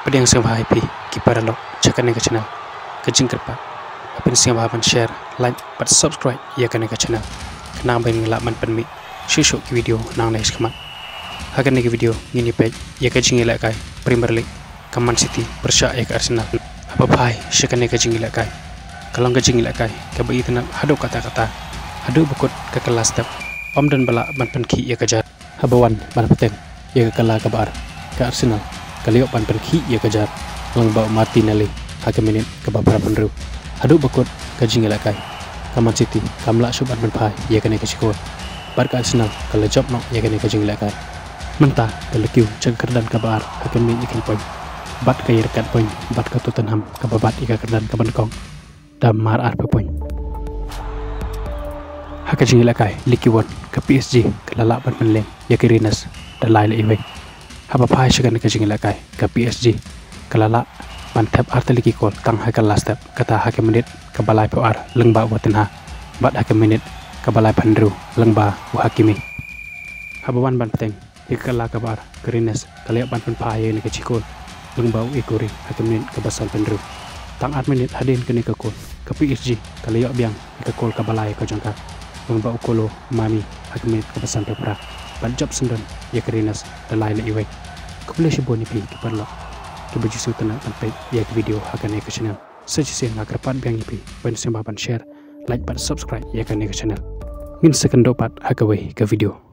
Pedang siang bahai pi kipara lo cakan ke channel kejing kerpa apin siang bahapan share like but subscribe ya kan ke channel kenang bain ngelak man penmi shushu ki video nang nais kamat hakan ke video ini page ya kejing ngelak kai Premier League Kaman City bersya ya ke Arsenal apa bahai syakan ke kejing ngelak kai kalau kejing ngelak kai ke bai tenang hadu kata-kata hadu bukut ke kelas step om dan bala man penki ya kejar habawan ban peteng ya ke kala kabar ke Arsenal kaliok pan pergi ia kejar lang bau mati nali hakim minit ke babara penru hadu bakut kajing elakai Kaman City kamla suban menpai ia kena kecikor bar ka Arsenal kalau job no ia kena kajing elakai mentah kelekiu ceker dan kabar hakim minit ikan poin bat ka irkat poin bat ka Tottenham ke babat ika kerdan ke Bangkok dan mar arpe poin hakajing elakai likiwon ke PSG ke lalak ban penleng ia kirinas dan lain iwe haba pai shakan ke jingila kai ke PSG kalala mantap arteliki kol tang ha last step kata hakim menit ke balai PR lengba watenha bat hakim menit ke balai pandru lengba wa hakimi haba wan ban peteng ikala kabar kerines kaliak ban pai ni ke cikol lengba ikuri hakim menit ke basal pandru tang 8 menit hadin ke kol ke PSG kaliak biang ke kol ke balai ke jangka lengba ukolo mami hakim menit ke basal pepra ban job sendon ya kerinas dan lain iwe kepala shiboni pi kiparlo ke baju sutana sampai ya video akan ke channel sejisi ngagar pat biang ipi ban sembahan share like ban subscribe ya kan ke channel ngin second dopat hakawe ke video